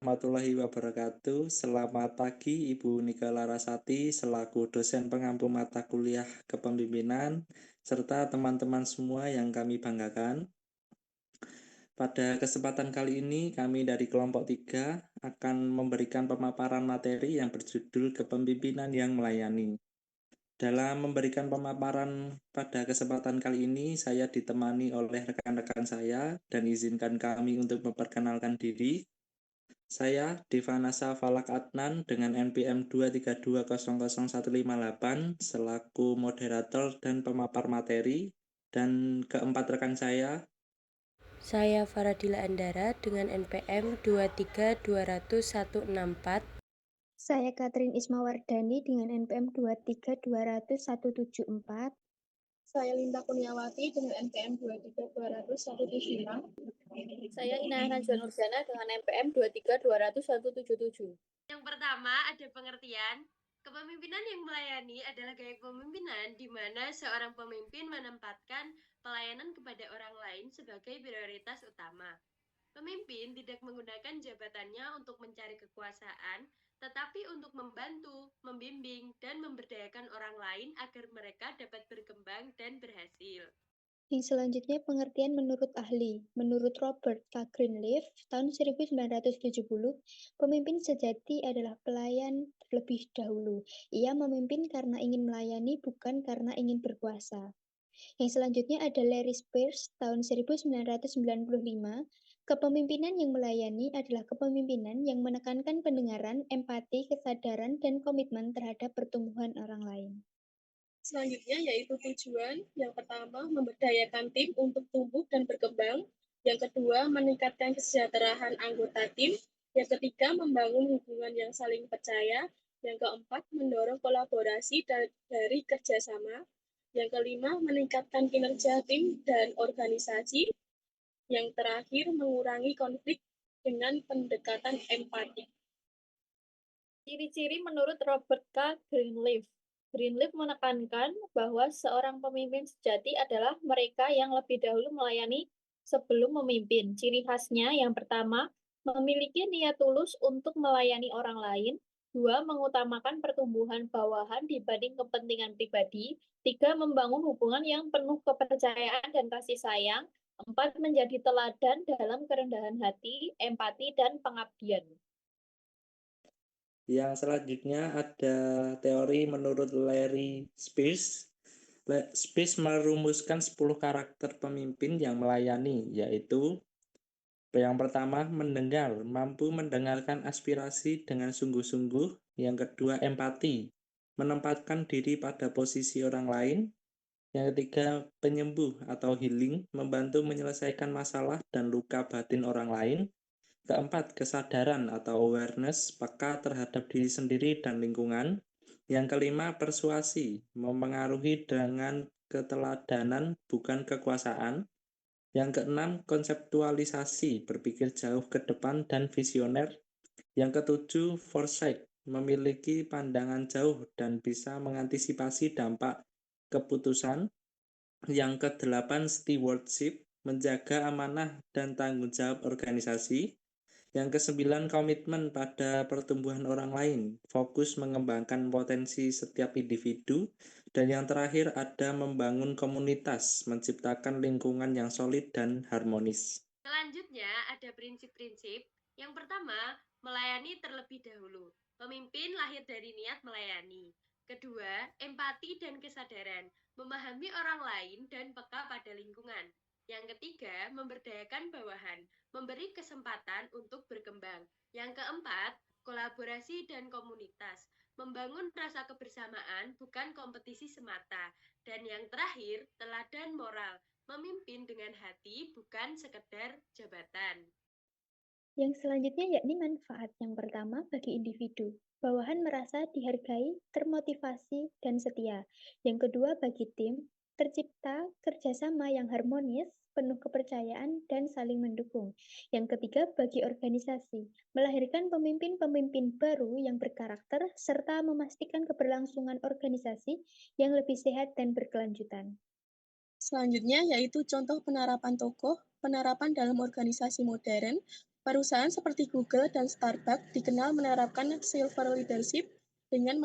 warahmatullahi wabarakatuh. Selamat pagi Ibu Nika Larasati selaku dosen pengampu mata kuliah kepemimpinan serta teman-teman semua yang kami banggakan. Pada kesempatan kali ini kami dari kelompok 3 akan memberikan pemaparan materi yang berjudul Kepemimpinan yang Melayani. Dalam memberikan pemaparan pada kesempatan kali ini, saya ditemani oleh rekan-rekan saya dan izinkan kami untuk memperkenalkan diri. Saya Devanasa Falak Adnan dengan NPM 232000158 selaku moderator dan pemapar materi, dan keempat rekan Saya Faradila Andara dengan NPM 2320164. Saya Katrin Ismawardani dengan NPM 2320174. Saya Linda Kurniawati dengan NPM 2320176. Saya Ina Hanjuan Nursana dengan NPM 2320177. Yang pertama ada pengertian. Kepemimpinan yang melayani adalah gaya kepemimpinan di mana seorang pemimpin menempatkan pelayanan kepada orang lain sebagai prioritas utama. Pemimpin tidak menggunakan jabatannya untuk mencari kekuasaan, tetapi untuk membantu, membimbing, dan memberdayakan orang lain agar mereka dapat berkembang dan berhasil. Yang selanjutnya pengertian menurut ahli. Menurut Robert K. Greenleaf, tahun 1970, pemimpin sejati adalah pelayan terlebih dahulu. Ia memimpin karena ingin melayani, bukan karena ingin berkuasa. Yang selanjutnya ada Larry Spears, tahun 1995. Kepemimpinan yang melayani adalah kepemimpinan yang menekankan pendengaran, empati, kesadaran, dan komitmen terhadap pertumbuhan orang lain. Selanjutnya yaitu tujuan. Yang pertama, memberdayakan tim untuk tumbuh dan berkembang. Yang kedua, meningkatkan kesejahteraan anggota tim. Yang ketiga, membangun hubungan yang saling percaya. Yang keempat, mendorong kolaborasi dari kerjasama. Yang kelima, meningkatkan kinerja tim dan organisasi. Yang terakhir, mengurangi konflik dengan pendekatan empati. Ciri-ciri menurut Robert K. Greenleaf. Greenleaf menekankan bahwa seorang pemimpin sejati adalah mereka yang lebih dahulu melayani sebelum memimpin. Ciri khasnya yang pertama, memiliki niat tulus untuk melayani orang lain. 2, mengutamakan pertumbuhan bawahan dibanding kepentingan pribadi. 3, membangun hubungan yang penuh kepercayaan dan kasih sayang. 4, menjadi teladan dalam kerendahan hati, empati, dan pengabdian. Yang selanjutnya ada teori menurut Larry Spears. Spears merumuskan 10 karakter pemimpin yang melayani, yaitu yang pertama, mendengar, mampu mendengarkan aspirasi dengan sungguh-sungguh. Yang kedua, empati, menempatkan diri pada posisi orang lain. Yang ketiga, penyembuh atau healing, membantu menyelesaikan masalah dan luka batin orang lain. Keempat, kesadaran atau awareness, peka terhadap diri sendiri dan lingkungan. Yang kelima, persuasi, mempengaruhi dengan keteladanan, bukan kekuasaan. Yang keenam, konseptualisasi, berpikir jauh ke depan dan visioner. Yang ketujuh, foresight, memiliki pandangan jauh dan bisa mengantisipasi dampak keputusan. Yang kedelapan, stewardship, menjaga amanah dan tanggung jawab organisasi. Yang kesembilan, komitmen pada pertumbuhan orang lain, fokus mengembangkan potensi setiap individu. Dan yang terakhir ada membangun komunitas, menciptakan lingkungan yang solid dan harmonis. Selanjutnya ada prinsip-prinsip. Yang pertama, melayani terlebih dahulu. Pemimpin lahir dari niat melayani. Kedua, empati dan kesadaran, memahami orang lain dan peka pada lingkungan. Yang ketiga, memberdayakan bawahan, memberi kesempatan untuk berkembang. Yang keempat, kolaborasi dan komunitas, membangun rasa kebersamaan bukan kompetisi semata. Dan yang terakhir, teladan moral, memimpin dengan hati bukan sekedar jabatan. Yang selanjutnya yakni manfaat. Yang pertama bagi individu. Bawahan merasa dihargai, termotivasi, dan setia. Yang kedua bagi tim, tercipta kerjasama yang harmonis, penuh kepercayaan, dan saling mendukung. Yang ketiga bagi organisasi, melahirkan pemimpin-pemimpin baru yang berkarakter, serta memastikan keberlangsungan organisasi yang lebih sehat dan berkelanjutan. Selanjutnya yaitu contoh penerapan tokoh, penerapan dalam organisasi modern. Perusahaan seperti Google dan Starbucks dikenal menerapkan silver leadership dengan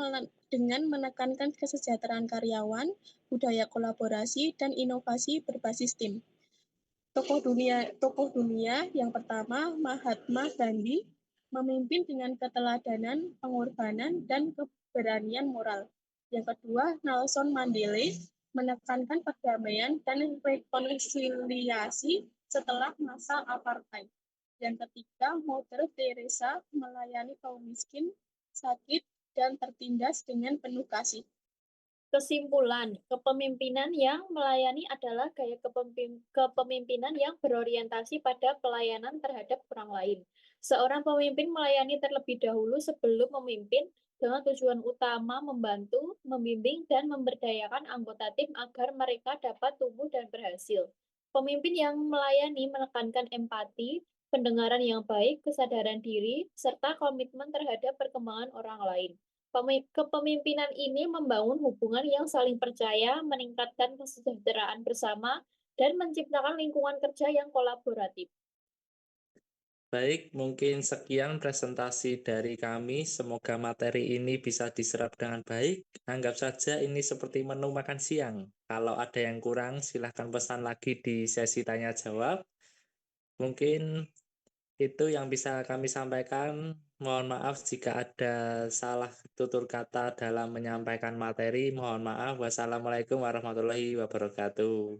menekankan kesejahteraan karyawan, budaya kolaborasi, dan inovasi berbasis tim. Tokoh dunia yang pertama, Mahatma Gandhi, memimpin dengan keteladanan, pengorbanan, dan keberanian moral. Yang kedua, Nelson Mandela, menekankan perdamaian dan rekonsiliasi setelah masa apartheid. Yang ketiga, Mother Teresa melayani kaum miskin, sakit, dan tertindas dengan penuh kasih. Kesimpulan, kepemimpinan yang melayani adalah gaya kepemimpinan yang berorientasi pada pelayanan terhadap orang lain. Seorang pemimpin melayani terlebih dahulu sebelum memimpin dengan tujuan utama membantu, membimbing, dan memberdayakan anggota tim agar mereka dapat tumbuh dan berhasil. Pemimpin yang melayani menekankan empati, pendengaran yang baik, kesadaran diri, serta komitmen terhadap perkembangan orang lain. Kepemimpinan ini membangun hubungan yang saling percaya, meningkatkan kesejahteraan bersama, dan menciptakan lingkungan kerja yang kolaboratif. Baik, mungkin sekian presentasi dari kami. Semoga materi ini bisa diserap dengan baik. Anggap saja ini seperti menu makan siang. Kalau ada yang kurang, silahkan pesan lagi di sesi tanya jawab. Mungkin itu yang bisa kami sampaikan. Mohon maaf jika ada salah tutur kata dalam menyampaikan materi. Mohon maaf. Wassalamualaikum warahmatullahi wabarakatuh.